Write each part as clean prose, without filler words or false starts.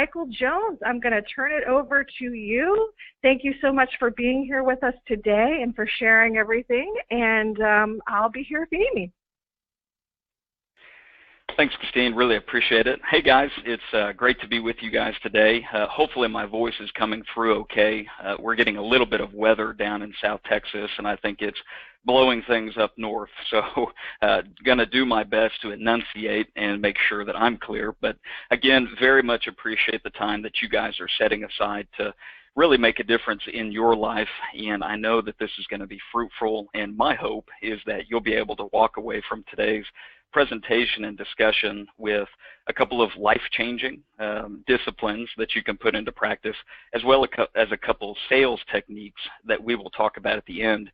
Michael Jones, I'm going to turn it over to you. Thank you so much for being here with us today and for sharing everything, and I'll be here if you need me. Thanks, Christine. Really appreciate it. Hey, guys. It's great to be with you guys today. Hopefully my voice is coming through okay. We're getting a little bit of weather down in South Texas, and I think it's blowing things up north. So going to do my best to enunciate and make sure that I'm clear. But, again, very much appreciate the time that you guys are setting aside to really make a difference in your life, and I know that this is going to be fruitful, and my hope is that you'll be able to walk away from today's presentation and discussion with a couple of life-changing disciplines that you can put into practice, as well as a couple sales techniques that we will talk about at the end.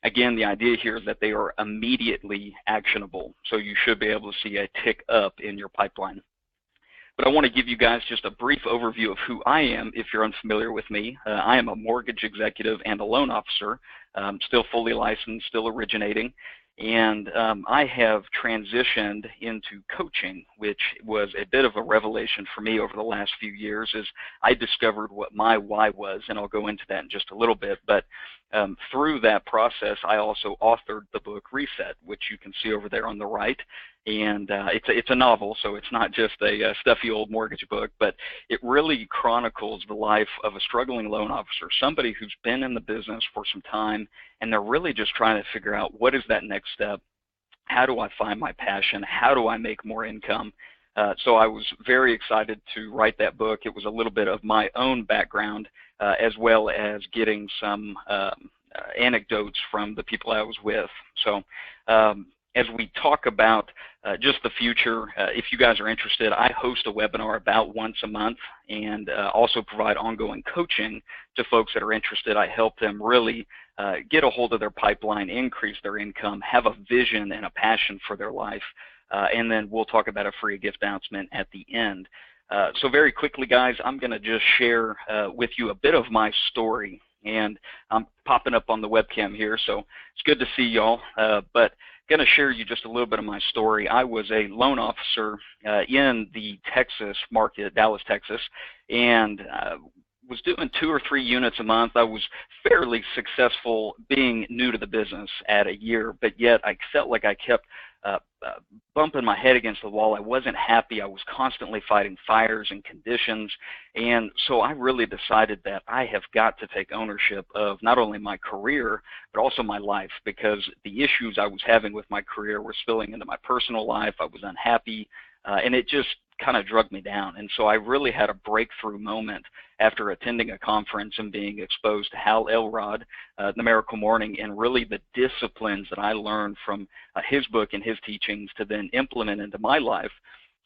Again, the idea here is that they are immediately actionable, so you should be able to see a tick up in your pipeline. But I want to give you guys just a brief overview of who I am if you're unfamiliar with me. I am a mortgage executive and a loan officer, still fully licensed, still originating. And I have transitioned into coaching, which was a bit of a revelation for me over the last few years as I discovered what my why was, and I'll go into that in just a little bit. But through that process, I also authored the book Reset, which you can see over there on the right. And it's a novel, so it's not just a stuffy old mortgage book, but it really chronicles the life of a struggling loan officer, somebody who's been in the business for some time, and they're really just trying to figure out what is that next step, how do I find my passion, how do I make more income. So I was very excited to write that book. It was a little bit of my own background, as well as getting some anecdotes from the people I was with. So as we talk about just the future, if you guys are interested, I host a webinar about once a month and also provide ongoing coaching to folks that are interested. I help them really get a hold of their pipeline, increase their income, have a vision and a passion for their life, and then we'll talk about a free gift announcement at the end. So very quickly, guys, I'm going to just share with you a bit of my story. And I'm popping up on the webcam here, so it's good to see y'all. But going to share you just a little bit of my story. I was a loan officer in the Texas market, Dallas, Texas, and was doing 2 or 3 units a month. I was fairly successful being new to the business at a year, but yet I felt like I kept bumping my head against the wall. I wasn't happy. I was constantly fighting fires and conditions, and so I really decided that I have got to take ownership of not only my career but also my life, because the issues I was having with my career were spilling into my personal life. I was unhappy, and it just kind of drug me down. And so I really had a breakthrough moment after attending a conference and being exposed to Hal Elrod, The Miracle Morning, and really the disciplines that I learned from his book and his teachings to then implement into my life,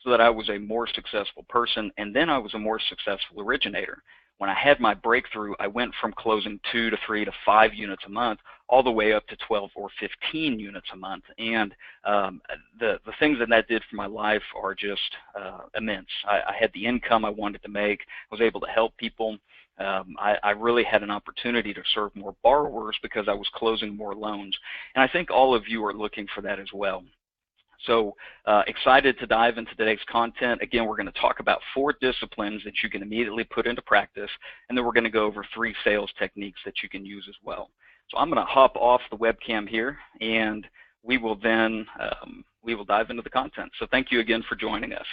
so that I was a more successful person, and then I was a more successful originator. When I had my breakthrough, I went from closing 2 to 3 to 5 units a month all the way up to 12 or 15 units a month. And the things that did for my life are just immense. I had the income I wanted to make. I was able to help people. I really had an opportunity to serve more borrowers because I was closing more loans. And I think all of you are looking for that as well. So excited to dive into today's content. Again, we're going to talk about 4 disciplines that you can immediately put into practice, and then we're going to go over 3 sales techniques that you can use as well. So I'm going to hop off the webcam here, and we will then we will dive into the content. So thank you again for joining us.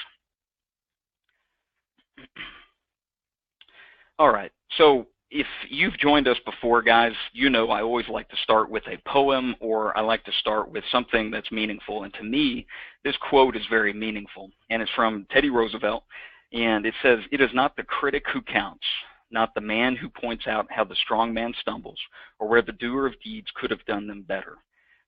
All right. So if you've joined us before, guys, you know I always like to start with a poem, or I like to start with something that's meaningful. And to me, this quote is very meaningful. And it's from Teddy Roosevelt. And it says, "It is not the critic who counts, not the man who points out how the strong man stumbles, or where the doer of deeds could have done them better.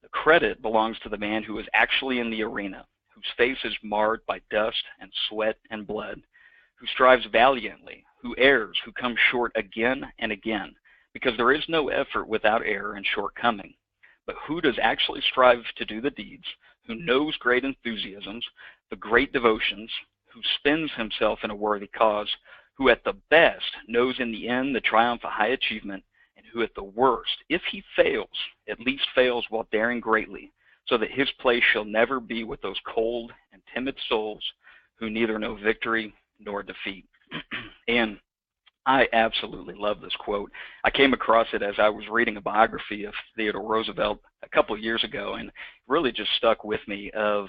The credit belongs to the man who is actually in the arena, whose face is marred by dust and sweat and blood, who strives valiantly, who errs, who comes short again and again, because there is no effort without error and shortcoming. But who does actually strive to do the deeds, who knows great enthusiasms, the great devotions, who spends himself in a worthy cause, who at the best knows in the end the triumph of high achievement, and who at the worst, if he fails, at least fails while daring greatly, so that his place shall never be with those cold and timid souls who neither know victory nor defeat." And I absolutely love this quote. I came across it as I was reading a biography of Theodore Roosevelt a couple of years ago, and really just stuck with me of,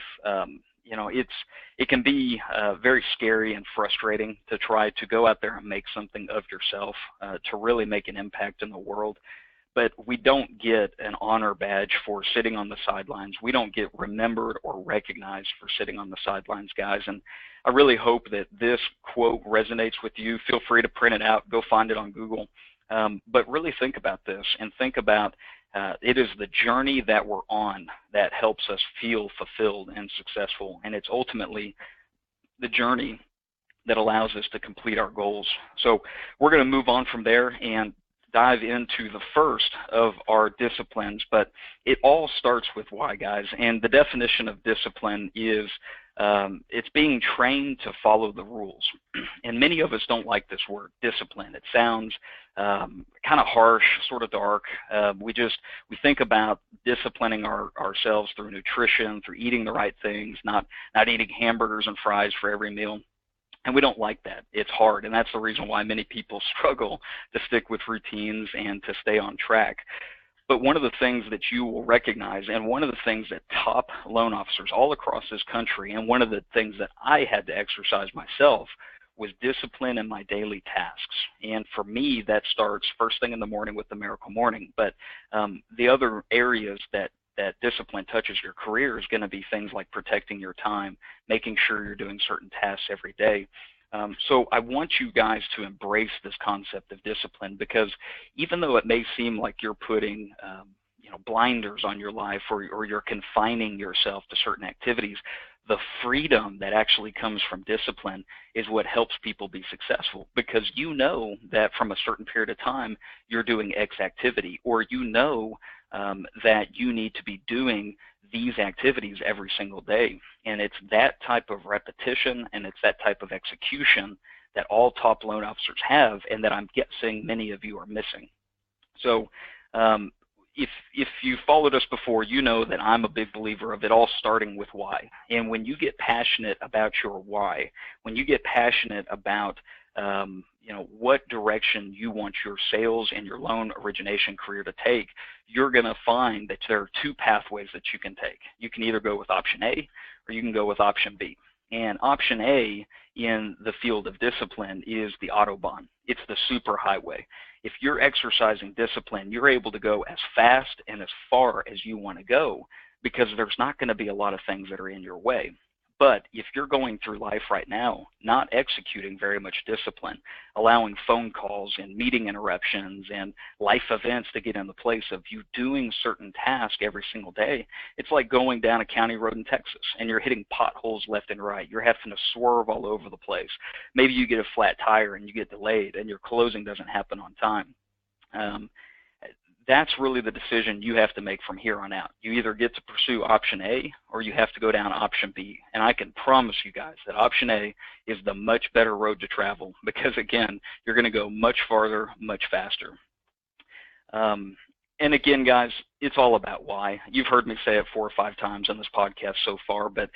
it can be very scary and frustrating to try to go out there and make something of yourself, to really make an impact in the world. But we don't get an honor badge for sitting on the sidelines. We don't get remembered or recognized for sitting on the sidelines, guys. And I really hope that this quote resonates with you. Feel free to print it out. Go find it on Google. But really think about this and think about it is the journey that we're on that helps us feel fulfilled and successful. And it's ultimately the journey that allows us to complete our goals. So we're going to move on from there and dive into the first of our disciplines, but it all starts with why, guys. And the definition of discipline is it's being trained to follow the rules. And many of us don't like this word, discipline. It sounds kind of harsh, sort of dark. We think about disciplining ourselves through nutrition, through eating the right things, not eating hamburgers and fries for every meal. And we don't like that. It's hard, and that's the reason why many people struggle to stick with routines and to stay on track. But one of the things that you will recognize, and one of the things that top loan officers all across this country, and one of the things that I had to exercise myself, was discipline in my daily tasks. And for me, that starts first thing in the morning with the Miracle Morning. But the other areas that discipline touches your career is going to be things like protecting your time, making sure you're doing certain tasks every day. So I want you guys to embrace this concept of discipline, because even though it may seem like you're putting blinders on your life, or you're confining yourself to certain activities, the freedom that actually comes from discipline is what helps people be successful, because you know that from a certain period of time you're doing X activity, or you know that you need to be doing these activities every single day. And it's that type of repetition and it's that type of execution that all top loan officers have, and that I'm guessing many of you are missing. So if you followed us before, you know that I'm a big believer of it all starting with why. And when you get passionate about your why, when you get passionate about what direction you want your sales and your loan origination career to take, you're going to find that there are two pathways that you can take. You can either go with option A, or you can go with option B. And option A in the field of discipline is the Autobahn. It's the superhighway. If you're exercising discipline, you're able to go as fast and as far as you want to go, because there's not going to be a lot of things that are in your way. But if you're going through life right now not executing very much discipline, allowing phone calls and meeting interruptions and life events to get in the place of you doing certain tasks every single day, it's like going down a county road in Texas and you're hitting potholes left and right. You're having to swerve all over the place. Maybe you get a flat tire and you get delayed and your closing doesn't happen on time. That's really the decision you have to make from here on out. You either get to pursue option A, or you have to go down option B. And I can promise you guys that option A is the much better road to travel, because again, you're going to go much farther, much faster. And again, guys, it's all about why. You've heard me say it 4 or 5 times on this podcast so far, but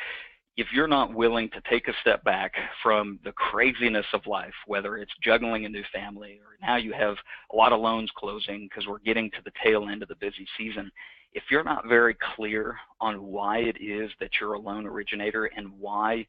if you're not willing to take a step back from the craziness of life, whether it's juggling a new family, or now you have a lot of loans closing because we're getting to the tail end of the busy season, if you're not very clear on why it is that you're a loan originator and why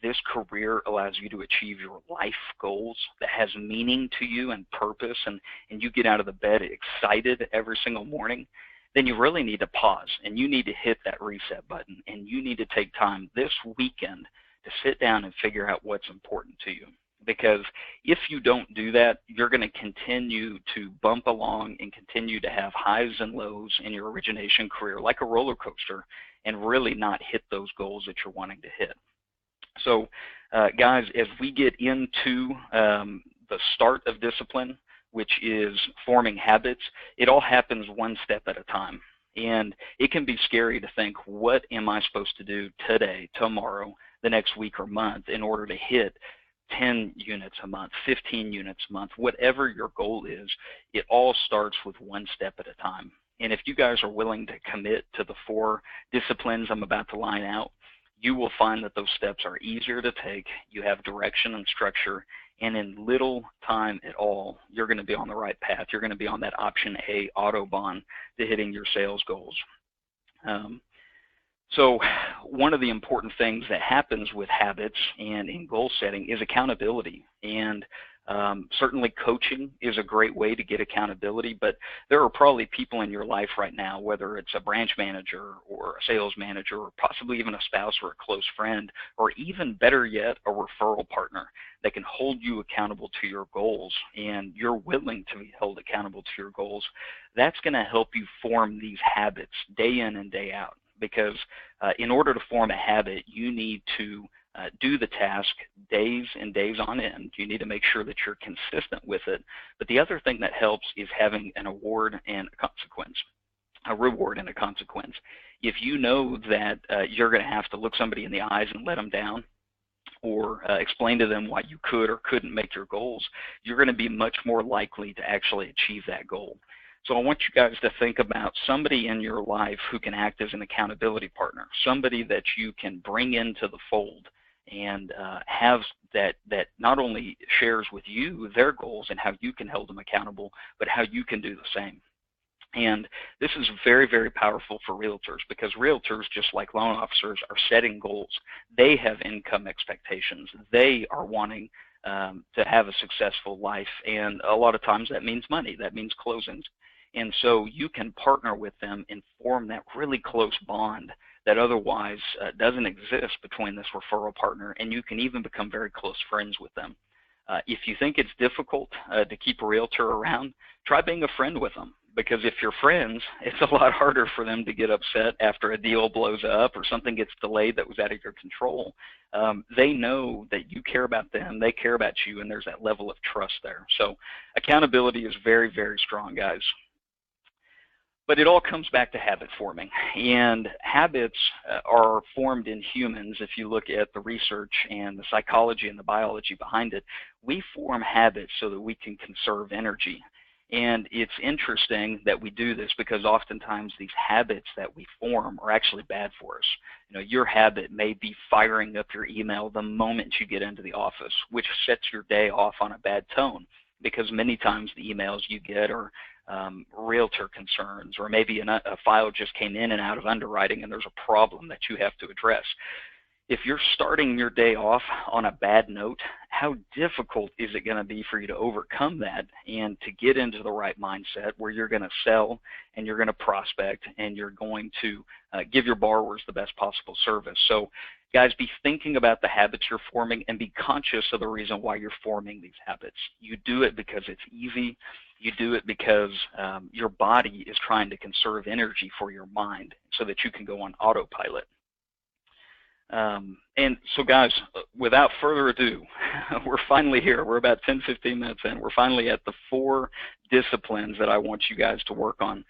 this career allows you to achieve your life goals, that has meaning to you and purpose, and you get out of the bed excited every single morning, then you really need to pause and you need to hit that reset button, and you need to take time this weekend to sit down and figure out what's important to you. Because if you don't do that, you're going to continue to bump along and continue to have highs and lows in your origination career like a roller coaster, and really not hit those goals that you're wanting to hit. So guys, as we get into the start of discipline, which is forming habits, it all happens one step at a time. And it can be scary to think, what am I supposed to do today, tomorrow, the next week or month in order to hit 10 units a month, 15 units a month, whatever your goal is. It all starts with one step at a time. And if you guys are willing to commit to the 4 disciplines I'm about to line out, you will find that those steps are easier to take. You have direction and structure, and in little time at all, you're going to be on the right path. You're going to be on that option A, Autobahn, to hitting your sales goals. So one of the important things that happens with habits and in goal setting is accountability. And certainly coaching is a great way to get accountability, but there are probably people in your life right now, whether it's a branch manager or a sales manager or possibly even a spouse or a close friend, or even better yet, a referral partner that can hold you accountable to your goals, and you're willing to be held accountable to your goals. That's going to help you form these habits day in and day out, because in order to form a habit, you need to do the task days and days on end. You need to make sure that you're consistent with it. But the other thing that helps is having an award and a consequence, a reward and a consequence. If you know that you're going to have to look somebody in the eyes and let them down, or explain to them why you could or couldn't make your goals, you're going to be much more likely to actually achieve that goal. So I want you guys to think about somebody in your life who can act as an accountability partner, somebody that you can bring into the fold and have that not only shares with you their goals and how you can hold them accountable, but how you can do the same. And this is very, very powerful for realtors, because realtors, just like loan officers, are setting goals. They have income expectations. They are wanting to have a successful life, and a lot of times that means money. That means closings. And so you can partner with them and form that really close bond that otherwise doesn't exist between this referral partner, and you can even become very close friends with them. If you think it's difficult to keep a realtor around, try being a friend with them, because if you're friends, it's a lot harder for them to get upset after a deal blows up or something gets delayed that was out of your control. They know that you care about them, they care about you, and there's that level of trust there. So accountability is very, very strong, guys. But it all comes back to habit forming, and habits are formed in humans. If you look at the research and the psychology and the biology behind it, we form habits so that we can conserve energy. And it's interesting that we do this because oftentimes these habits that we form are actually bad for us. You know, your habit may be firing up your email the moment you get into the office, which sets your day off on a bad tone, because many times the emails you get are realtor concerns, or maybe a file just came in and out of underwriting and there's a problem that you have to address. If you're starting your day off on a bad note, how difficult is it going to be for you to overcome that and to get into the right mindset where you're going to sell and you're going to prospect and you're going to give your borrowers the best possible service? So guys, be thinking about the habits you're forming and be conscious of the reason why you're forming these habits. You do it because it's easy. You do it because your body is trying to conserve energy for your mind so that you can go on autopilot. And so guys, without further ado, we're finally here. We're about 10-15 minutes in. We're finally at the 4 disciplines that I want you guys to work on.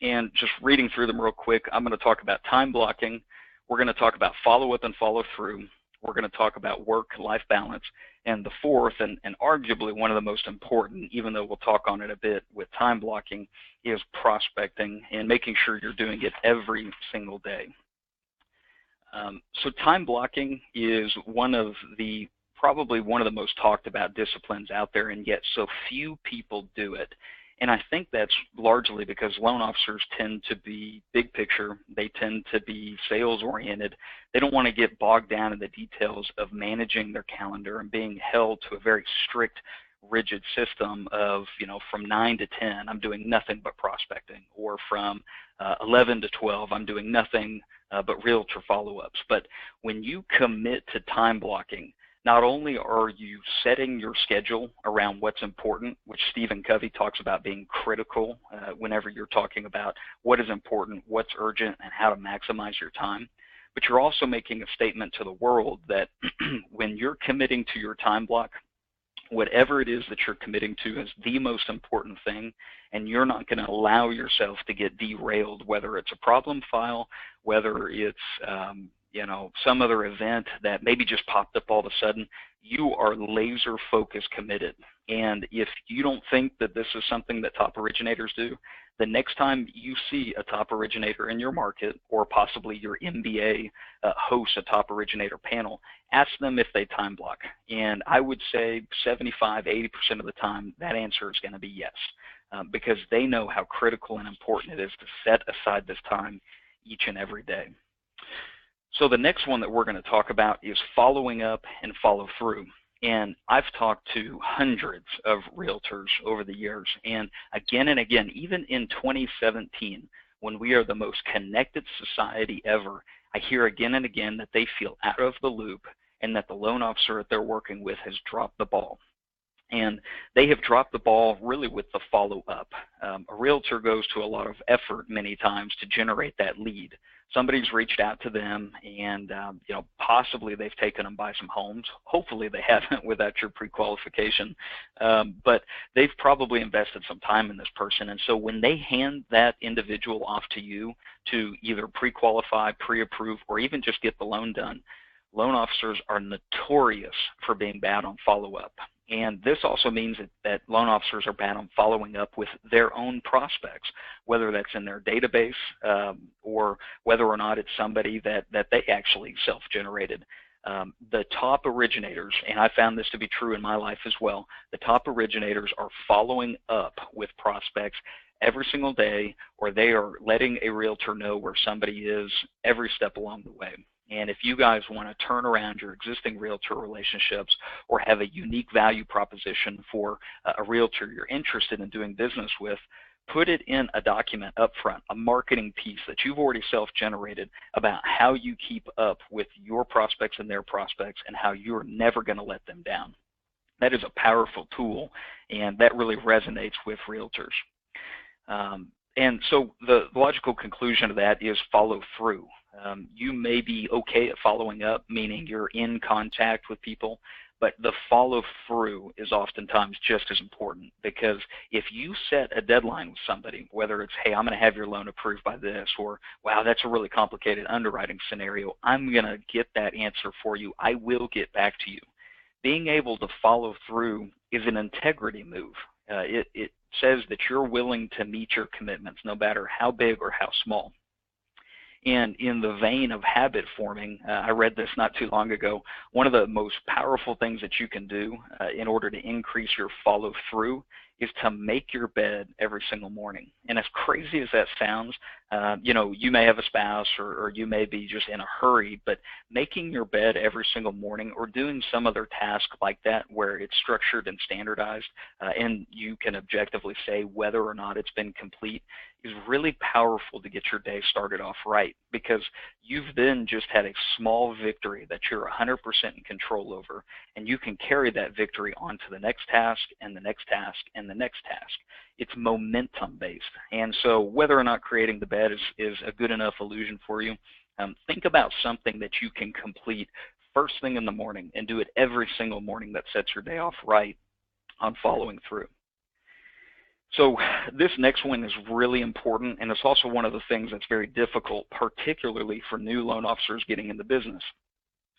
And just reading through them real quick, I'm going to talk about time blocking. We're going to talk about follow-up and follow-through. We're going to talk about work-life balance. And the 4th, and arguably one of the most important, even though we'll talk on it a bit with time blocking, is prospecting and making sure you're doing it every single day. So time blocking is probably one of the most talked about disciplines out there, and yet so few people do it. And I think that's largely because loan officers tend to be big picture. They tend to be sales oriented. They don't want to get bogged down in the details of managing their calendar and being held to a very strict, rigid system of, you know, from 9 to 10, I'm doing nothing but prospecting, or from 11 to 12, I'm doing nothing but realtor follow-ups. But when you commit to time blocking, not only are you setting your schedule around what's important, which Stephen Covey talks about being critical whenever you're talking about what is important, what's urgent, and how to maximize your time, but you're also making a statement to the world that when you're committing to your time block, whatever it is that you're committing to is the most important thing, and you're not going to allow yourself to get derailed, whether it's a problem file, whether it's some other event that maybe just popped up all of a sudden, you are laser focus committed. And if you don't think that this is something that top originators do, the next time you see a top originator in your market, or possibly your MBA hosts a top originator panel, ask them if they time block. And I would say 75–80% of the time that answer is going to be yes, because they know how critical and important it is to set aside this time each and every day. So the next one that we're going to talk about is following up and follow through. And I've talked to hundreds of realtors over the years, and again, even in 2017, when we are the most connected society ever, I hear again and again that they feel out of the loop and that the loan officer that they're working with has dropped the ball. And they have dropped the ball really with the follow-up. A realtor goes to a lot of effort many times to generate that lead. Somebody's reached out to them, and possibly they've taken them by some homes. Hopefully they haven't without your pre-qualification, but they've probably invested some time in this person. And so when they hand that individual off to you to either pre-qualify, pre-approve, or even just get the loan done, loan officers are notorious for being bad on follow-up. And this also means that loan officers are bad on following up with their own prospects, whether that's in their database or whether or not it's somebody that they actually self-generated. The top originators, and I found this to be true in my life as well, the top originators are following up with prospects every single day, or they are letting a realtor know where somebody is every step along the way. And if you guys want to turn around your existing realtor relationships or have a unique value proposition for a realtor you're interested in doing business with, put it in a document up front, a marketing piece that you've already self-generated about how you keep up with your prospects and their prospects and how you're never going to let them down. That is a powerful tool, and that really resonates with realtors. And so the logical conclusion of that is follow through. You may be okay at following up, meaning you're in contact with people, but the follow through is oftentimes just as important, because if you set a deadline with somebody, whether it's, hey, I'm going to have your loan approved by this, or wow, that's a really complicated underwriting scenario, I'm going to get that answer for you, I will get back to you. Being able to follow through is an integrity move. It says that you're willing to meet your commitments, no matter how big or how small. And in the vein of habit forming, I read this not too long ago, one of the most powerful things that you can do in order to increase your follow through is to make your bed every single morning. And as crazy as that sounds, you may have a spouse or you may be just in a hurry, but making your bed every single morning or doing some other task like that where it's structured and standardized and you can objectively say whether or not it's been complete is really powerful to get your day started off right, because you've then just had a small victory that you're 100% in control over, and you can carry that victory on to the next task and the next task and the next task. It's momentum based. And so whether or not creating the bed is a good enough illusion for you, think about something that you can complete first thing in the morning and do it every single morning that sets your day off right on following through. So this next one is really important, and it's also one of the things that's very difficult, particularly for new loan officers getting into business.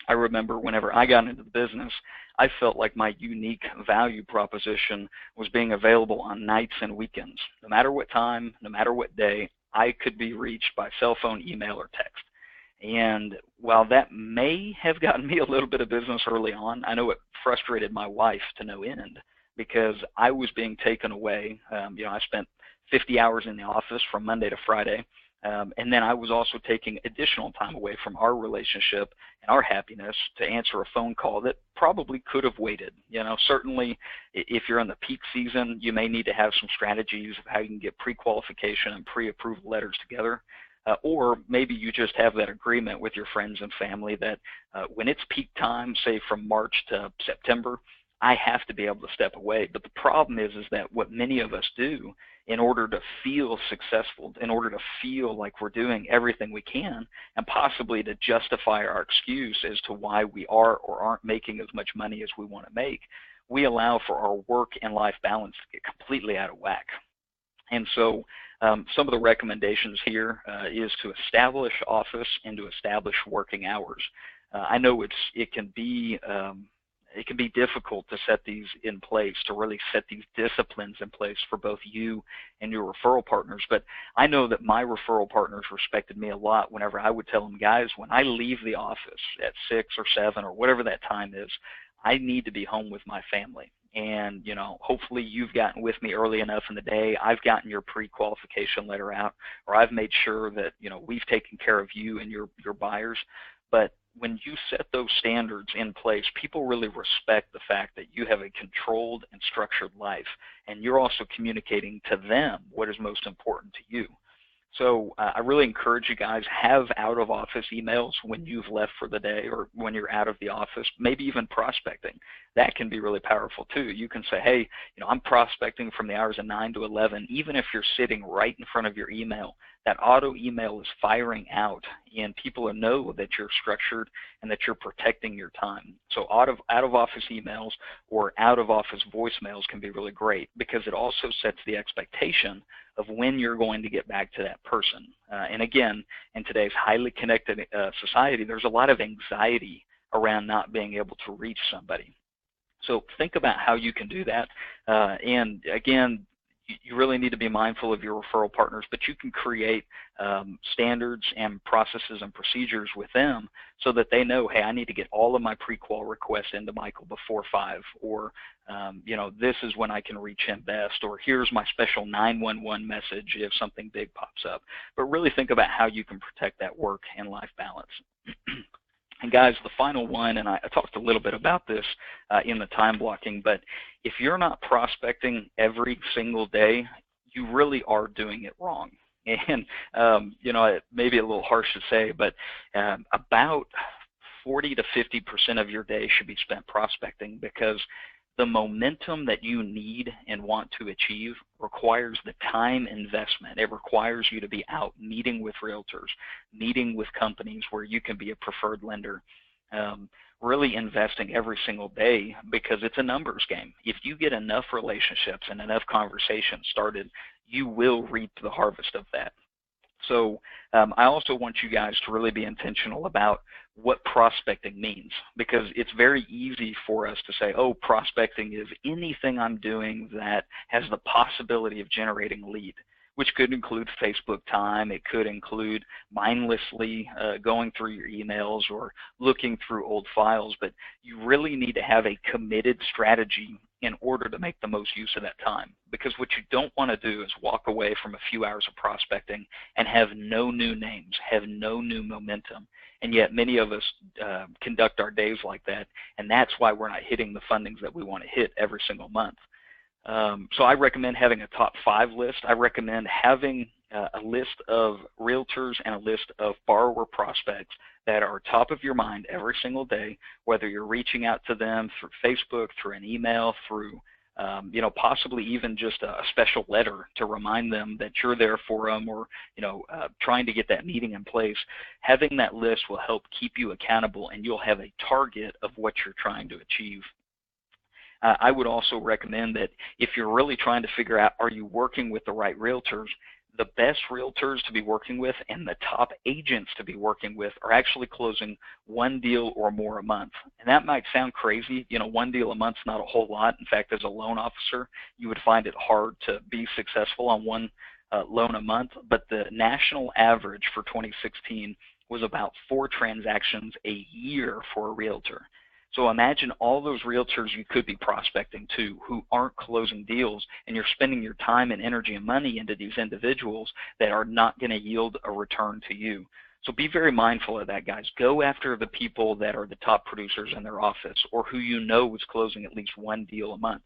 I remember whenever I got into the business, I felt like my unique value proposition was being available on nights and weekends. No matter what time, no matter what day, I could be reached by cell phone, email, or text. And while that may have gotten me a little bit of business early on, I know it frustrated my wife to no end, because I was being taken away. I spent 50 hours in the office from Monday to Friday, and then I was also taking additional time away from our relationship and our happiness to answer a phone call that probably could have waited. Certainly if you're in the peak season, you may need to have some strategies of how you can get pre-qualification and pre-approval letters together. Or maybe you just have that agreement with your friends and family that when it's peak time, say from March to September, I have to be able to step away. But the problem is that what many of us do in order to feel successful, in order to feel like we're doing everything we can, and possibly to justify our excuse as to why we are or aren't making as much money as we want to make, we allow for our work and life balance to get completely out of whack. And so Some of the recommendations here is to establish office and to establish working hours. I know it can be difficult to set these in place, to really set these disciplines in place for both you and your referral partners. But I know that my referral partners respected me a lot whenever I would tell them, guys, when I leave the office at 6 or 7 or whatever that time is, I need to be home with my family. And, you know, hopefully you've gotten with me early enough in the day. I've gotten your pre-qualification letter out, or I've made sure that, you know, we've taken care of you and your buyers. But when you set those standards in place, people really respect the fact that you have a controlled and structured life, and you're also communicating to them what is most important to you. So I really encourage you guys, have out-of-office emails when you've left for the day or when you're out of the office, maybe even prospecting. That can be really powerful too. You can say, hey, you know, I'm prospecting from the hours of 9 to 11, even if you're sitting right in front of your email. That auto email is firing out, and people know that you're structured and that you're protecting your time. So out-of-office emails or out-of-office voicemails can be really great because it also sets the expectation of when you're going to get back to that person. And again, in today's highly connected society, there's a lot of anxiety around not being able to reach somebody. So think about how you can do that. And again, you really need to be mindful of your referral partners, but you can create standards and processes and procedures with them so that they know, hey, I need to get all of my pre-qual requests into Michael before 5, or you know, this is when I can reach him best, or here's my special 911 message if something big pops up. But really think about how you can protect that work and life balance. And guys, the final one, and I talked a little bit about this in the time blocking, but if you're not prospecting every single day, you really are doing it wrong. And, you know, it may be a little harsh to say, but about 40 to 50% of your day should be spent prospecting, because the momentum that you need and want to achieve requires the time investment. It requires you to be out meeting with realtors, meeting with companies where you can be a preferred lender, really investing every single day, because it's a numbers game. If you get enough relationships and enough conversations started, you will reap the harvest of that. So I also want you guys to really be intentional about what prospecting means, because it's very easy for us to say, oh, prospecting is anything I'm doing that has the possibility of generating a lead, which could include Facebook time. It could include mindlessly going through your emails or looking through old files, but you really need to have a committed strategy in order to make the most use of that time. Because what you don't want to do is walk away from a few hours of prospecting and have no new names, have no new momentum. And yet many of us conduct our days like that, and that's why we're not hitting the fundings that we want to hit every single month. So I recommend having a top 5 list. I recommend having a list of realtors and a list of borrower prospects that are top of your mind every single day, whether you're reaching out to them through Facebook, through an email, through you know, possibly even just a special letter to remind them that you're there for them, or, you know, trying to get that meeting in place. Having that list will help keep you accountable, and you'll have a target of what you're trying to achieve. I would also recommend that if you're really trying to figure out, are you working with the right realtors, the best realtors to be working with and the top agents to be working with are actually closing 1 deal or more a month. And that might sound crazy. You know, 1 deal a month's not a whole lot. In fact, as a loan officer, you would find it hard to be successful on 1 loan a month. But the national average for 2016 was about 4 transactions a year for a realtor. So imagine all those realtors you could be prospecting to who aren't closing deals, and you're spending your time and energy and money into these individuals that are not going to yield a return to you. So be very mindful of that, guys. Go after the people that are the top producers in their office, or who you know is closing at least 1 deal a month.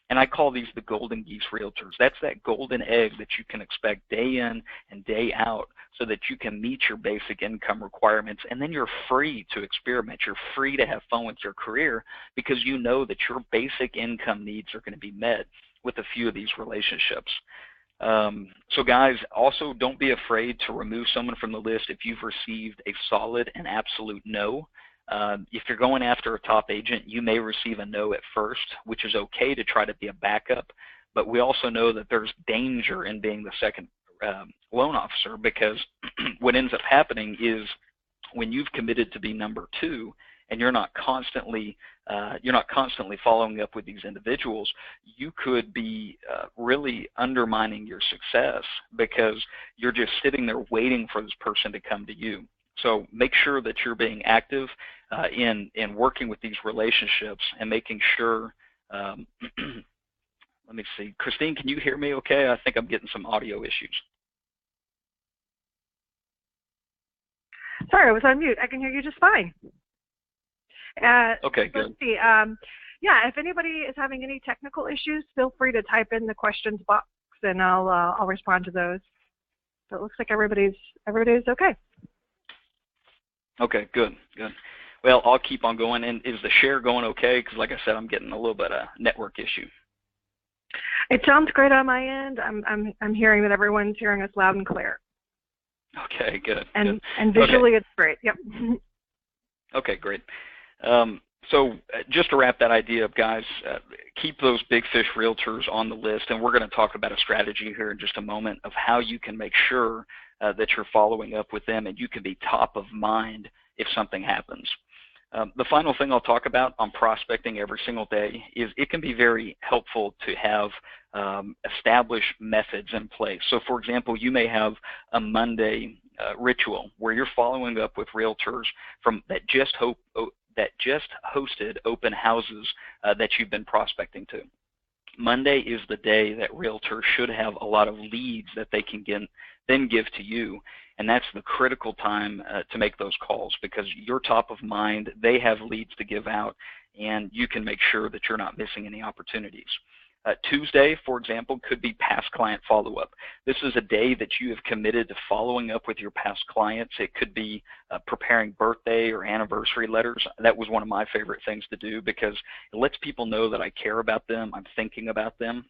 And I call these the golden geese realtors. That's that golden egg that you can expect day in and day out, so that you can meet your basic income requirements, and then you're free to experiment. You're free to have fun with your career, because you know that your basic income needs are going to be met with a few of these relationships. So guys, also don't be afraid to remove someone from the list if you've received a solid and absolute no. If you're going after a top agent, you may receive a no at first, which is okay to try to be a backup, but we also know that there's danger in being the second loan officer, because what ends up happening is when you've committed to be number two and you're not constantly following up with these individuals, you could be really undermining your success because you're just sitting there waiting for this person to come to you. So make sure that you're being active in working with these relationships and making sure. Let me see. Christine, can you hear me okay? I think I'm getting some audio issues. Sorry, I was on mute. I can hear you just fine. Okay, good. Let's see. Yeah, if anybody is having any technical issues, feel free to type in the questions box, and I'll respond to those. So it looks like everybody's okay. Okay, good. Well, I'll keep on going. And is the share going okay? Because like I said, I'm getting a little bit of network issue. It sounds great on my end. I'm hearing that everyone's hearing us loud and clear. Okay, good. And visually, it's great. Yep. Okay, great. So just to wrap that idea up, guys, keep those big fish realtors on the list, and we're going to talk about a strategy here in just a moment of how you can make sure that you're following up with them and you can be top of mind if something happens. The final thing I'll talk about on prospecting every single day is it can be very helpful to have established methods in place. So for example, you may have a Monday ritual where you're following up with realtors that just hosted open houses that you've been prospecting to. Monday is the day that realtors should have a lot of leads that they can then give to you, and that's the critical time to make those calls because you're top of mind, they have leads to give out, and you can make sure that you're not missing any opportunities. Tuesday, for example, could be past client follow-up. This is a day that you have committed to following up with your past clients. It could be preparing birthday or anniversary letters. That was one of my favorite things to do because it lets people know that I care about them, I'm thinking about them,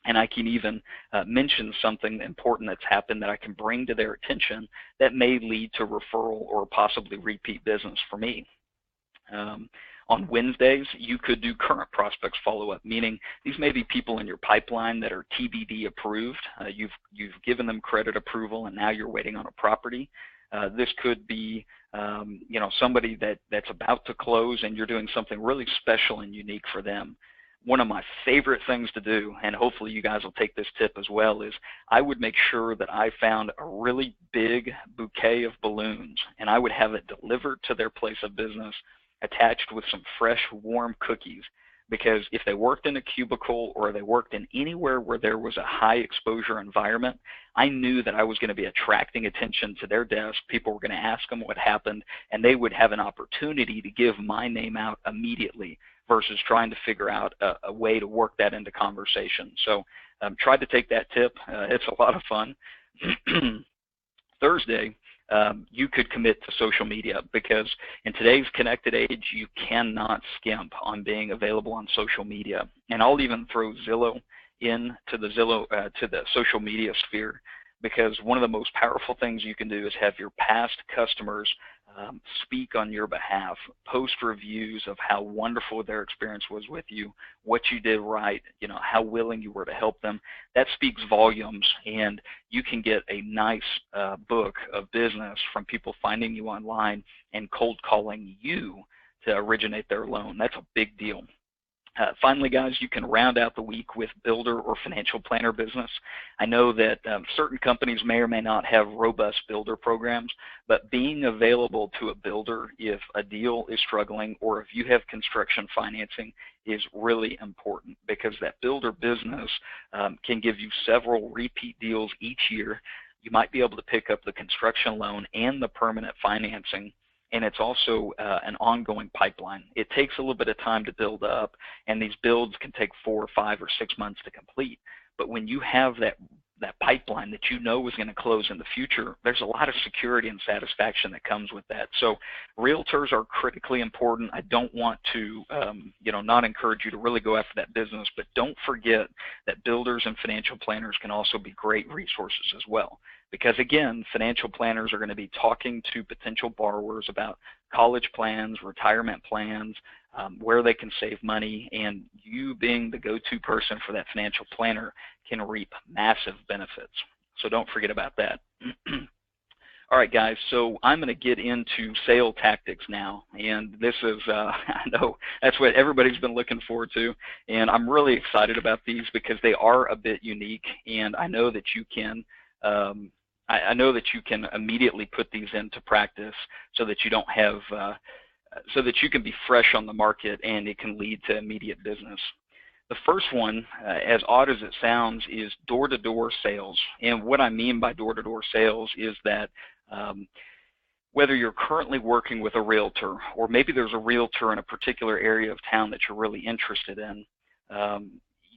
and I can even mention something important that's happened that I can bring to their attention that may lead to referral or possibly repeat business for me. On Wednesdays, you could do current prospects follow-up, meaning these may be people in your pipeline that are TBD approved. You've given them credit approval, and now you're waiting on a property. This could be somebody that's about to close, and you're doing something really special and unique for them. One of my favorite things to do, and hopefully you guys will take this tip as well, is I would make sure that I found a really big bouquet of balloons, and I would have it delivered to their place of business attached with some fresh, warm cookies, because if they worked in a cubicle or they worked in anywhere where there was a high exposure environment, I knew that I was going to be attracting attention to their desk. People were going to ask them what happened, and they would have an opportunity to give my name out immediately versus trying to figure out a way to work that into conversation. So try to take that tip. It's a lot of fun. Thursday, you could commit to social media because in today's connected age, you cannot skimp on being available on social media. And I'll even throw Zillow into the social media sphere, because one of the most powerful things you can do is have your past customers speak on your behalf, post reviews of how wonderful their experience was with you, what you did right, how willing you were to help them. That speaks volumes, and you can get a nice book of business from people finding you online and cold calling you to originate their loan. That's a big deal. Finally, guys, you can round out the week with builder or financial planner business. I know that certain companies may or may not have robust builder programs, but being available to a builder if a deal is struggling or if you have construction financing is really important, because that builder business can give you several repeat deals each year. You might be able to pick up the construction loan and the permanent financing, and it's also an ongoing pipeline. It takes a little bit of time to build up, and these builds can take 4 or 5 or 6 months to complete. But when you have that pipeline that you know is going to close in the future, there's a lot of security and satisfaction that comes with that. So realtors are critically important. I don't want to not encourage you to really go after that business, but don't forget that builders and financial planners can also be great resources as well. Because again, financial planners are going to be talking to potential borrowers about college plans, retirement plans, where they can save money, and you being the go-to person for that financial planner can reap massive benefits. So don't forget about that. All right, guys, so I'm going to get into sale tactics now, and this is, I know that's what everybody's been looking forward to, and I'm really excited about these because they are a bit unique, and I know that you can, I know that you can immediately put these into practice so that you don't have, so that you can be fresh on the market and it can lead to immediate business. The first one, as odd as it sounds, is door-to-door sales. And what I mean by door-to-door sales is that whether you're currently working with a realtor or maybe there's a realtor in a particular area of town that you're really interested in,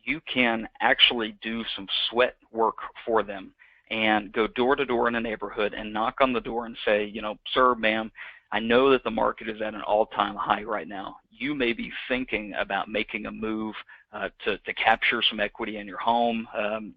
you can actually do some sweat work for them and go door-to-door in a neighborhood and knock on the door and say, you know, sir, ma'am, I know that the market is at an all-time high right now. You may be thinking about making a move to capture some equity in your home.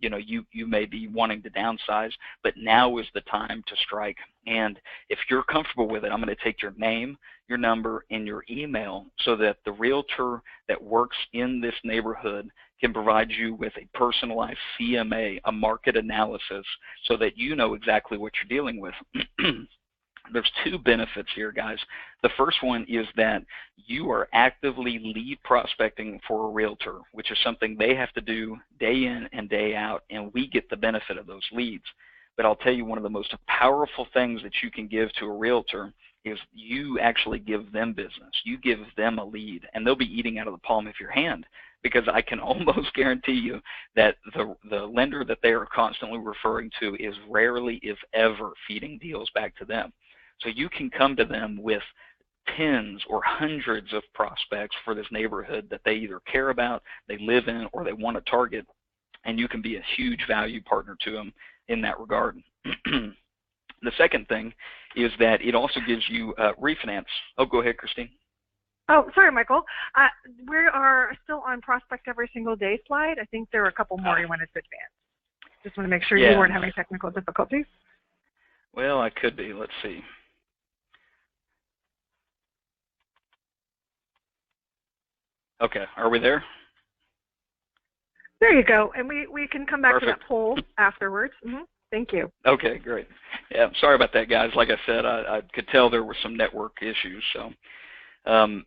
You know, you may be wanting to downsize, but now is the time to strike. And if you're comfortable with it, I'm going to take your name, your number, and your email so that the realtor that works in this neighborhood can provide you with a personalized CMA, a market analysis, so that you know exactly what you're dealing with. There's two benefits here, guys. The first one is that you are actively lead prospecting for a realtor, which is something they have to do day in and day out, and we get the benefit of those leads. But I'll tell you, one of the most powerful things that you can give to a realtor is you actually give them business. You give them a lead, and they'll be eating out of the palm of your hand, because I can almost guarantee you that the lender that they are constantly referring to is rarely, if ever, feeding deals back to them. So you can come to them with tens or hundreds of prospects for this neighborhood that they either care about, they live in, or they want to target, and you can be a huge value partner to them in that regard. The second thing is that it also gives you refinance. Oh, go ahead, Christine. Oh, sorry, Michael. We are still on Prospect Every Single Day slide. I think there are a couple more you wanted to advance. Just want to make sure you weren't having technical difficulties. Well, I could be. Let's see. Okay, are we there? There you go, and we can come back to that poll afterwards. Thank you. Okay, great. Yeah, sorry about that, guys. Like I said, I could tell there were some network issues. So,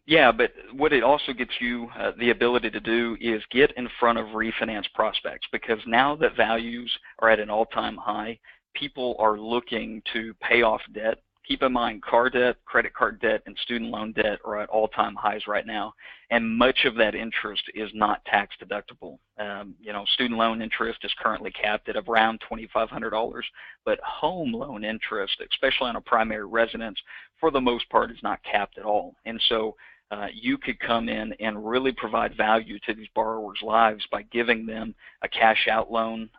yeah, but what it also gets you the ability to do is get in front of refinance prospects, because now that values are at an all-time high, people are looking to pay off debt. Keep in mind, car debt, credit card debt, and student loan debt are at all-time highs right now, and much of that interest is not tax deductible. You know, student loan interest is currently capped at around $2,500, but home loan interest, especially on a primary residence, for the most part is not capped at all. And so you could come in and really provide value to these borrowers' lives by giving them a cash out loan,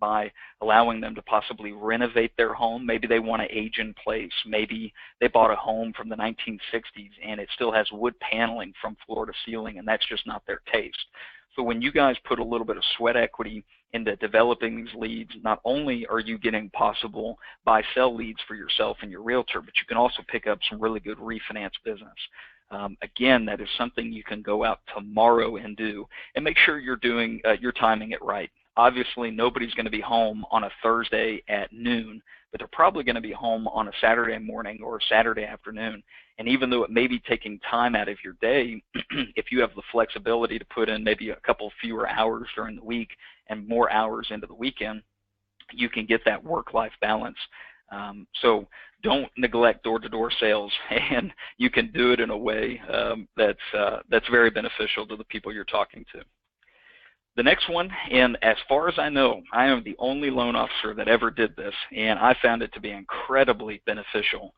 by allowing them to possibly renovate their home. Maybe they want to age in place. Maybe they bought a home from the 1960s and it still has wood paneling from floor to ceiling, and that's just not their taste. So when you guys put a little bit of sweat equity into developing these leads, not only are you getting possible buy-sell leads for yourself and your realtor, but you can also pick up some really good refinance business. Again, that is something you can go out tomorrow and do, and make sure you're doing, you're timing it right. Obviously, nobody's going to be home on a Thursday at noon, but they're probably going to be home on a Saturday morning or a Saturday afternoon. And even though it may be taking time out of your day, if you have the flexibility to put in maybe a couple fewer hours during the week and more hours into the weekend, you can get that work-life balance. So don't neglect door-to-door sales, and you can do it in a way that's very beneficial to the people you're talking to. The next one, and as far as I know, I am the only loan officer that ever did this, and I found it to be incredibly beneficial,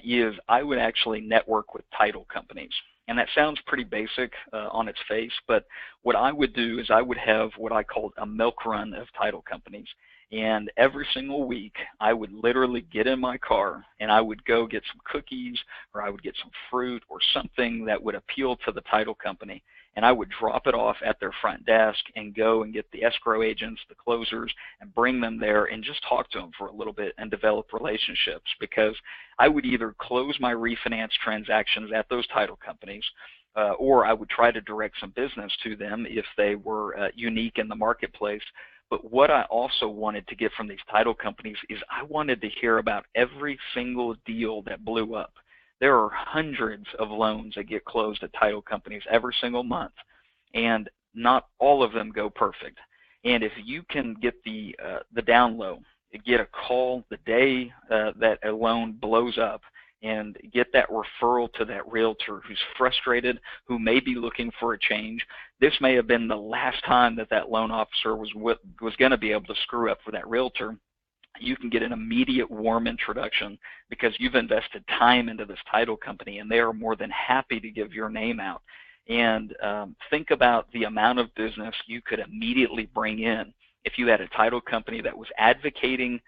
is I would actually network with title companies. And that sounds pretty basic on its face, but what I would do is I would have what I called a milk run of title companies. And every single week, I would literally get in my car and I would go get some cookies, or I would get some fruit or something that would appeal to the title company. And I would drop it off at their front desk and go and get the escrow agents, the closers, and bring them there and just talk to them for a little bit and develop relationships, because I would either close my refinance transactions at those title companies, or I would try to direct some business to them if they were unique in the marketplace. But what I also wanted to get from these title companies is I wanted to hear about every single deal that blew up. There are hundreds of loans that get closed at title companies every single month, and not all of them go perfect. And if you can get the down low, get a call the day that a loan blows up, and get that referral to that realtor who's frustrated, who may be looking for a change. This may have been the last time that that loan officer was going to be able to screw up for that realtor. You can get an immediate warm introduction because you've invested time into this title company, and they are more than happy to give your name out. And think about the amount of business you could immediately bring in if you had a title company that was advocating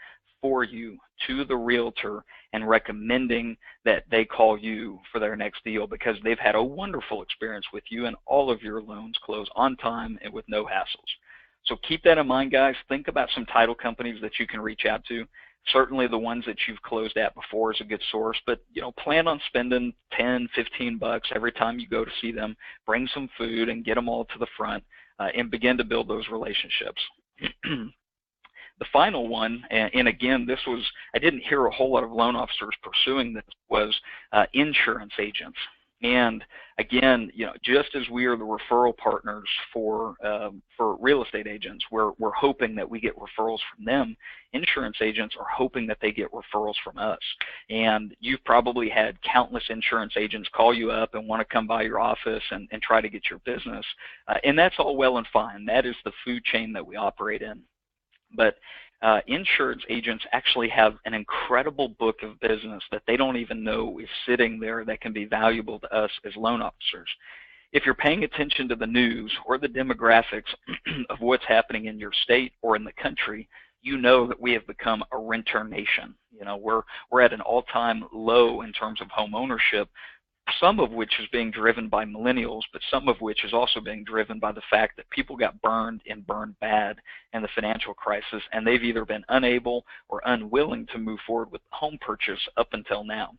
for you to the realtor and recommending that they call you for their next deal because they've had a wonderful experience with you and all of your loans close on time and with no hassles. So keep that in mind, guys. Think about some title companies that you can reach out to. Certainly the ones that you've closed at before is a good source, but plan on spending 10, 15 bucks every time you go to see them. Bring some food and get them all to the front and begin to build those relationships. The final one, and again, I didn't hear a whole lot of loan officers pursuing this, was insurance agents. And again, just as we are the referral partners for real estate agents, we're hoping that we get referrals from them. Insurance agents are hoping that they get referrals from us. And you've probably had countless insurance agents call you up and want to come by your office and try to get your business. And that's all well and fine. That is the food chain that we operate in. But insurance agents actually have an incredible book of business that they don't even know is sitting there that can be valuable to us as loan officers. If you're paying attention to the news or the demographics of what's happening in your state or in the country, you know that we have become a renter nation. We're at an all-time low in terms of home ownership, some of which is being driven by millennials, but some of which is also being driven by the fact that people got burned and burned bad in the financial crisis, and they've either been unable or unwilling to move forward with home purchase up until now.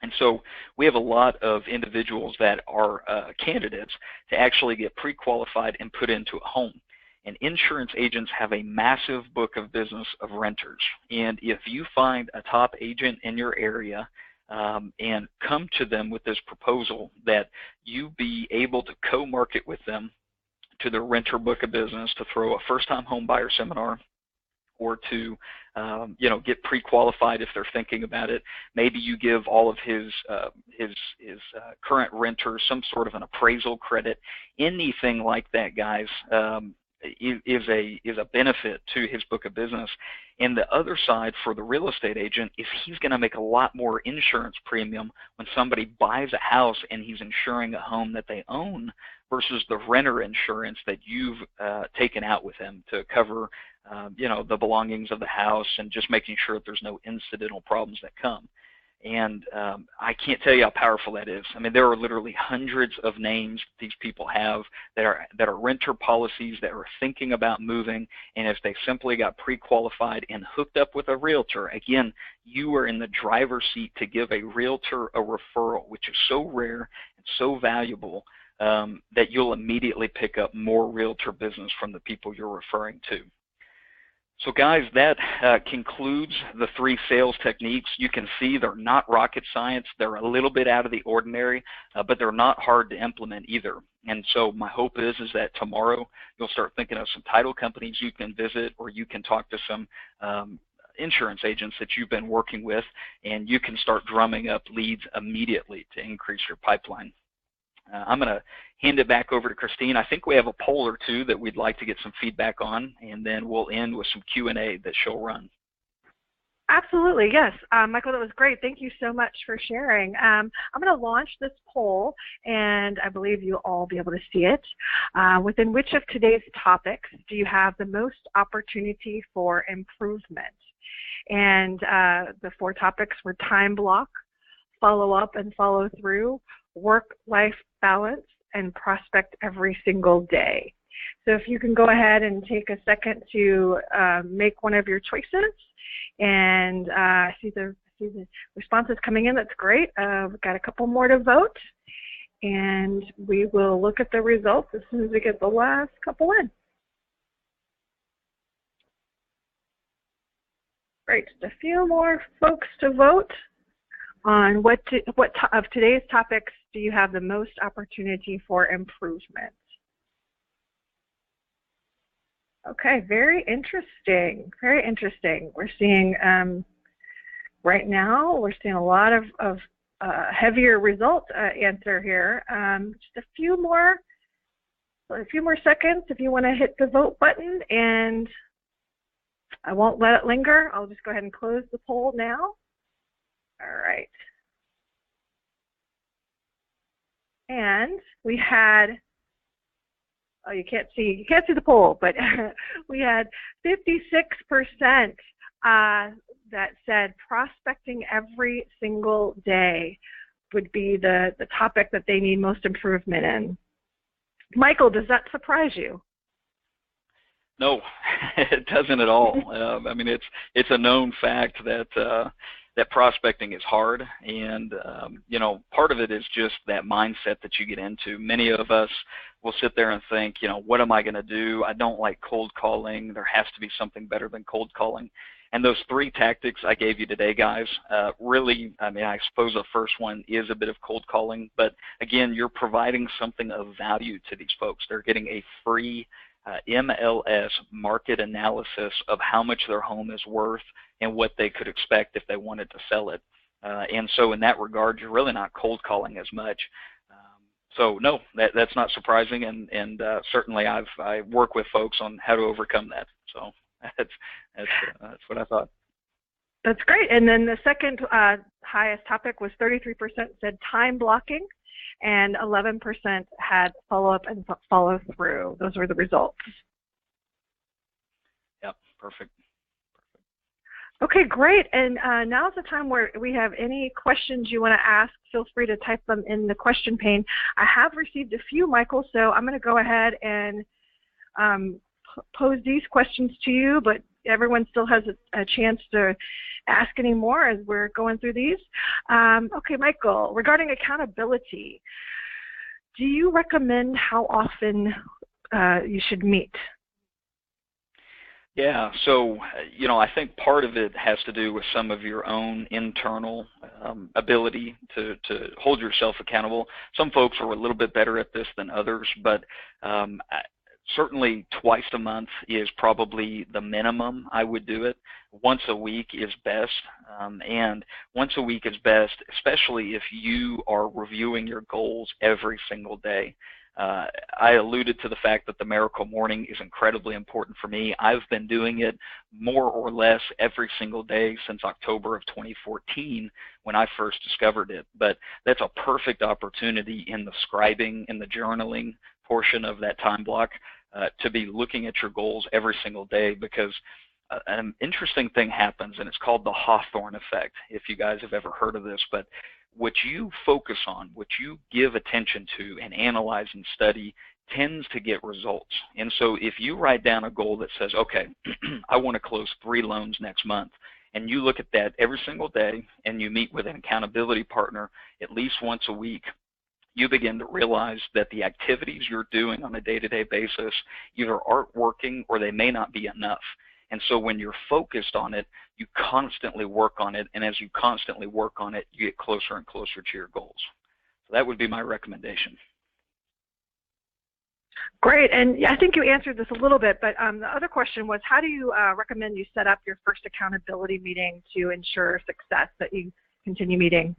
And so we have a lot of individuals that are candidates to actually get pre-qualified and put into a home. And insurance agents have a massive book of business of renters. And if you find a top agent in your area, and come to them with this proposal that you be able to co-market with them to their renter book of business, to throw a first-time home buyer seminar, or to get pre-qualified if they're thinking about it. Maybe you give all of his current renters some sort of an appraisal credit. Anything like that, guys, is a benefit to his book of business. And the other side for the real estate agent is he's going to make a lot more insurance premium when somebody buys a house and he's insuring a home that they own versus the renter insurance that you've taken out with him to cover the belongings of the house and just making sure that there's no incidental problems that come. And I can't tell you how powerful that is. I mean, there are literally hundreds of names these people have that are renter policies that are thinking about moving, and if they simply got pre-qualified and hooked up with a realtor, again, you are in the driver's seat to give a realtor a referral, which is so rare and so valuable that you'll immediately pick up more realtor business from the people you're referring to. So guys, that concludes the 3 sales techniques. You can see they're not rocket science. They're a little bit out of the ordinary, but they're not hard to implement either. And so my hope is that tomorrow you'll start thinking of some title companies you can visit, or you can talk to some insurance agents that you've been working with, and you can start drumming up leads immediately to increase your pipeline. I'm going to hand it back over to Christine. I think we have a poll or two that we'd like to get some feedback on, and then we'll end with some Q&A that she'll run. Absolutely, yes. Michael, that was great. Thank you so much for sharing. I'm going to launch this poll, and I believe you'll all be able to see it. Within which of today's topics do you have the most opportunity for improvement? And the 4 topics were time block, follow up and follow through, work-life balance, and prospect every single day. So if you can go ahead and take a second to make one of your choices, and see the responses coming in. That's great. We've got a couple more to vote, and we will look at the results as soon as we get the last couple in. Great. Just a few more folks to vote on what of today's topics do you have the most opportunity for improvement? Okay, very interesting. Very interesting. We're seeing right now we're seeing a lot of heavier result answer here. Just a few more seconds if you want to hit the vote button, and I won't let it linger. I'll just go ahead and close the poll now. All right. And we had, oh, you can't see the poll, but we had 56% that said prospecting every single day would be the topic that they need most improvement in. Michael, does that surprise you? No, it doesn't at all. I mean, it's a known fact that that prospecting is hard, and you know, part of it is just that mindset that you get into. Many of us will sit there and think, you know, what am I going to do? I don't like cold calling. There has to be something better than cold calling. And those 3 tactics I gave you today, guys, really, I mean, I suppose the first one is a bit of cold calling, but again, you're providing something of value to these folks. They're getting a free MLS market analysis of how much their home is worth and what they could expect if they wanted to sell it. And so in that regard, you're really not cold calling as much. So no, that's not surprising, and certainly I work with folks on how to overcome that. So that's what I thought. That's great. And then the second highest topic was 33% said time blocking, and 11% had follow-up and follow-through. Those were the results. Yep, perfect. Okay, great. And now's the time where we have any questions you want to ask. Feel free to type them in the question pane. I have received a few, Michael, so I'm going to go ahead and pose these questions to you, but everyone still has a chance to ask any more as we're going through these. Okay, Michael, regarding accountability, do you recommend how often you should meet? Yeah, so, you know, I think part of it has to do with some of your own internal ability to hold yourself accountable. Some folks are a little bit better at this than others, but certainly twice a month is probably the minimum I would do it. Once a week is best, and once a week is best, especially if you are reviewing your goals every single day. I alluded to the fact that the Miracle Morning is incredibly important for me. I've been doing it more or less every single day since October of 2014 when I first discovered it. But that's a perfect opportunity in the scribing and the journaling portion of that time block to be looking at your goals every single day, because an interesting thing happens, and it's called the Hawthorne effect, if you guys have ever heard of this. But what you focus on, what you give attention to and analyze and study tends to get results. And so if you write down a goal that says, okay, I want to close 3 loans next month, and you look at that every single day and you meet with an accountability partner at least once a week, you begin to realize that the activities you're doing on a day-to-day basis either aren't working or they may not be enough. And so when you're focused on it, you constantly work on it, and as you constantly work on it, you get closer and closer to your goals. So that would be my recommendation. Great, and I think you answered this a little bit, but the other question was, how do you recommend you set up your first accountability meeting to ensure success, that you continue meeting?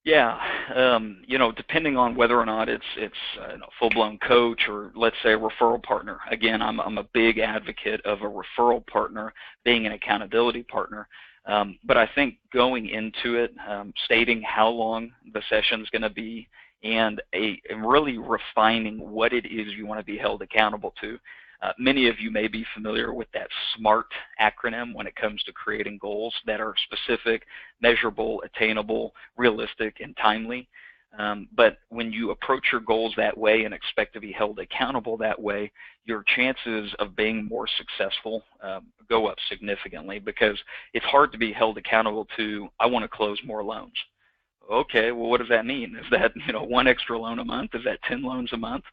Yeah, you know, depending on whether or not it's a full-blown coach or, let's say, a referral partner. Again, I'm a big advocate of a referral partner being an accountability partner. But I think going into it, stating how long the session's going to be, and really refining what it is you want to be held accountable to. Many of you may be familiar with that SMART acronym when it comes to creating goals that are specific, measurable, attainable, realistic, and timely. But when you approach your goals that way and expect to be held accountable that way, your chances of being more successful go up significantly, because it's hard to be held accountable to, I want to close more loans. Okay, well, what does that mean? Is that, you know, 1 extra loan a month? Is that 10 loans a month?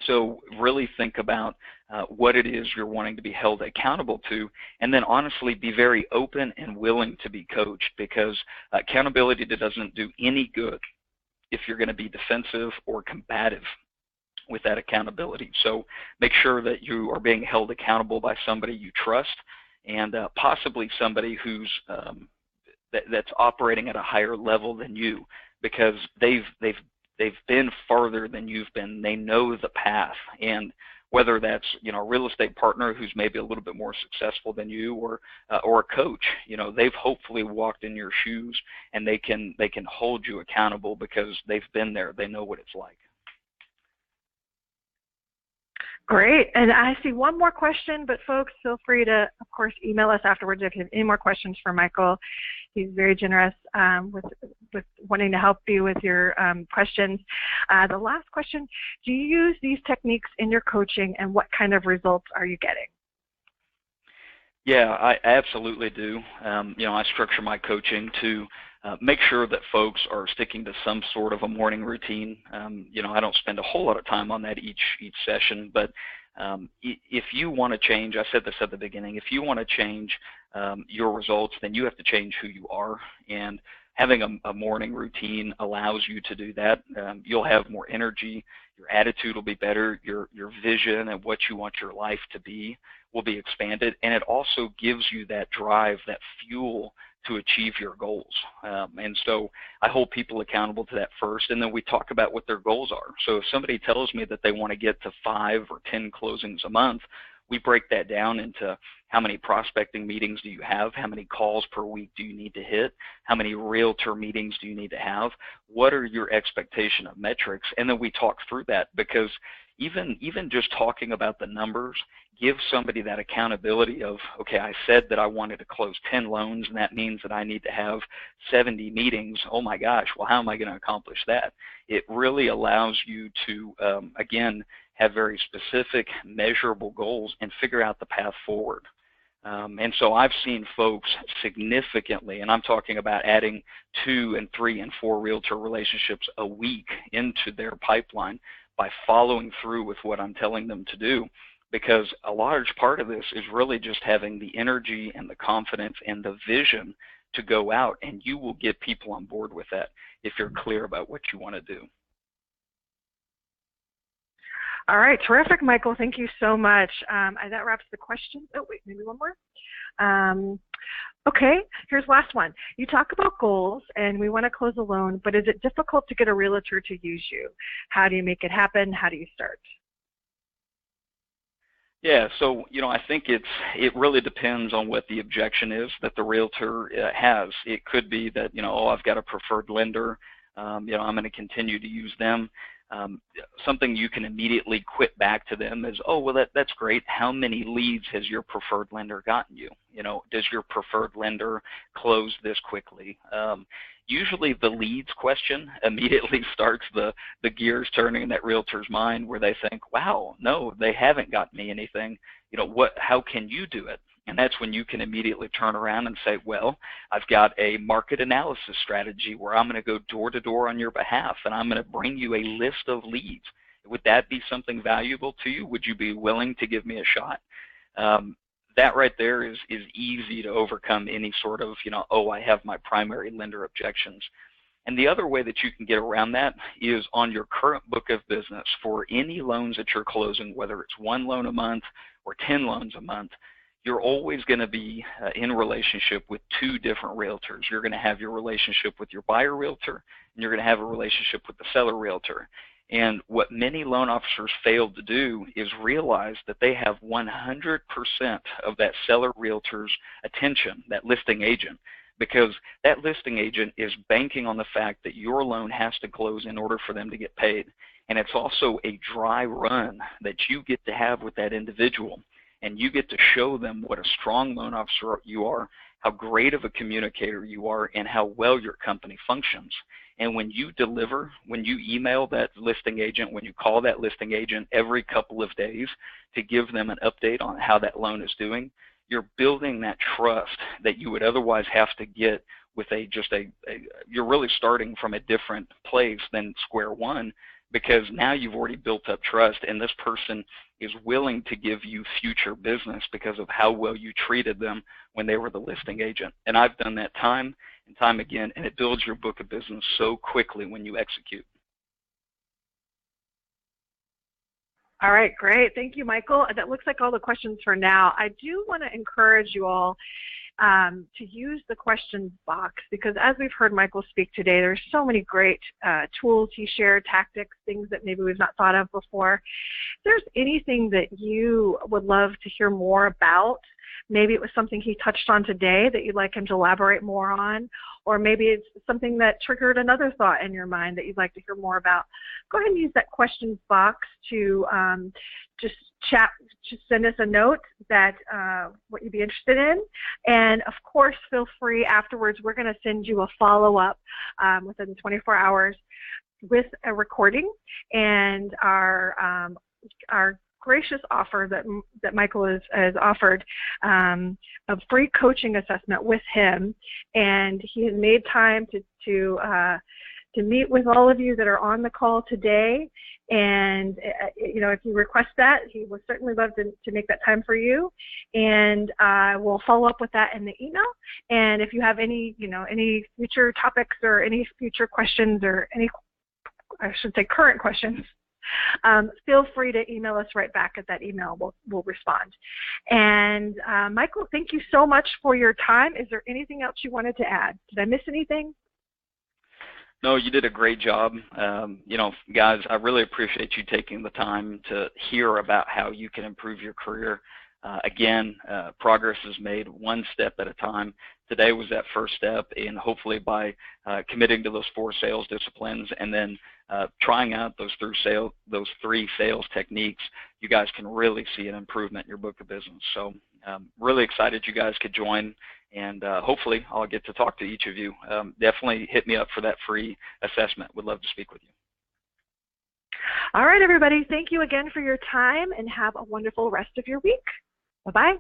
So really think about what it is you're wanting to be held accountable to, and then honestly be very open and willing to be coached, because accountability doesn't do any good if you're going to be defensive or combative with that accountability. So make sure that you are being held accountable by somebody you trust, and possibly somebody who's that's operating at a higher level than you, because they've been farther than you've been. They know the path, and whether that's a real estate partner who's maybe a little bit more successful than you, or a coach, they've hopefully walked in your shoes, and they can hold you accountable because they've been there. They know what it's like. Great. And I see one more question, but folks, feel free to, of course, email us afterwards if you have any more questions for Michael. He's very generous with wanting to help you with your questions. The last question, do you use these techniques in your coaching, and what kind of results are you getting? Yeah, I absolutely do. I structure my coaching to make sure that folks are sticking to some sort of a morning routine. I don't spend a whole lot of time on that each session, but if you want to change, I said this at the beginning, if you want to change your results, then you have to change who you are, and having a morning routine allows you to do that. You'll have more energy, your attitude will be better, your vision and what you want your life to be will be expanded, and it also gives you that drive, that fuel to achieve your goals. And so I hold people accountable to that first, and then we talk about what their goals are. So if somebody tells me that they want to get to 5 or 10 closings a month, we break that down into how many prospecting meetings do you have, how many calls per week do you need to hit, how many realtor meetings do you need to have, what are your expectation of metrics, and then we talk through that, because even just talking about the numbers gives somebody that accountability of, okay, I said that I wanted to close 10 loans, and that means that I need to have 70 meetings. Oh my gosh, well, how am I going to accomplish that? It really allows you to, again, have very specific, measurable goals and figure out the path forward. And so I've seen folks significantly, and I'm talking about adding 2 and 3 and 4 realtor relationships a week into their pipeline by following through with what I'm telling them to do, because a large part of this is really just having the energy and the confidence and the vision to go out, and you will get people on board with that if you're clear about what you want to do. All right, terrific, Michael. Thank you so much. That wraps the questions. Oh, wait, maybe one more. Okay, here's last one. You talk about goals, and we want to close a loan, but is it difficult to get a realtor to use you? How do you make it happen? How do you start? Yeah, so I think it really depends on what the objection is that the realtor has. It could be that oh, I've got a preferred lender. I'm going to continue to use them. Something you can immediately quit back to them is, oh, well, that's great. How many leads has your preferred lender gotten you? Does your preferred lender close this quickly? Usually the leads question immediately starts the gears turning in that realtor's mind, where they think, wow, no, they haven't got me anything. How can you do it? And that's when you can immediately turn around and say, well, I've got a market analysis strategy where I'm going to go door to door on your behalf, and I'm going to bring you a list of leads. Would that be something valuable to you? Would you be willing to give me a shot? That right there is easy to overcome any sort of, oh, I have my primary lender objections. And the other way that you can get around that is on your current book of business for any loans that you're closing, whether it's 1 loan a month or 10 loans a month. You're always going to be in relationship with 2 different realtors. You're going to have your relationship with your buyer realtor, and you're going to have a relationship with the seller realtor. And what many loan officers fail to do is realize that they have 100% of that seller realtor's attention, that listing agent, because that listing agent is banking on the fact that your loan has to close in order for them to get paid. And it's also a dry run that you get to have with that individual. And you get to show them what a strong loan officer you are, how great of a communicator you are, and how well your company functions. And when you deliver, when you email that listing agent, when you call that listing agent every couple of days to give them an update on how that loan is doing, you're building that trust that you would otherwise have to get with you're really starting from a different place than square one, because now you've already built up trust, and this person is willing to give you future business because of how well you treated them when they were the listing agent. And I've done that time and time again, and it builds your book of business so quickly when you execute. All right, great. Thank you, Michael. That looks like all the questions for now. I do want to encourage you all to use the questions box, because as we've heard Michael speak today, there's so many great tools he shared, tactics, things that maybe we've not thought of before. If there's anything that you would love to hear more about, maybe it was something he touched on today that you'd like him to elaborate more on, or maybe it's something that triggered another thought in your mind that you'd like to hear more about, go ahead and use that questions box to just send us a note that what you'd be interested in. And of course, feel free afterwards, we're going to send you a follow-up within 24 hours with a recording, and our gracious offer that Michael has offered, a free coaching assessment with him, and he has made time to meet with all of you that are on the call today. And you know, if you request that, he would certainly love to make that time for you, and we'll follow up with that in the email. And if you have any, you know, any future topics or any future questions, or any, I should say, current questions, feel free to email us right back at that email. We'll respond. And Michael, thank you so much for your time. Is there anything else you wanted to add? Did I miss anything? No, you did a great job. You know, guys, I really appreciate you taking the time to hear about how you can improve your career. Again, progress is made one step at a time. Today was that first step, and hopefully by committing to those 4 sales disciplines and then trying out those 3 sales techniques, you guys can really see an improvement in your book of business. So really excited you guys could join, and hopefully I'll get to talk to each of you. Definitely hit me up for that free assessment. Would love to speak with you. All right, everybody. Thank you again for your time, and have a wonderful rest of your week. Bye-bye.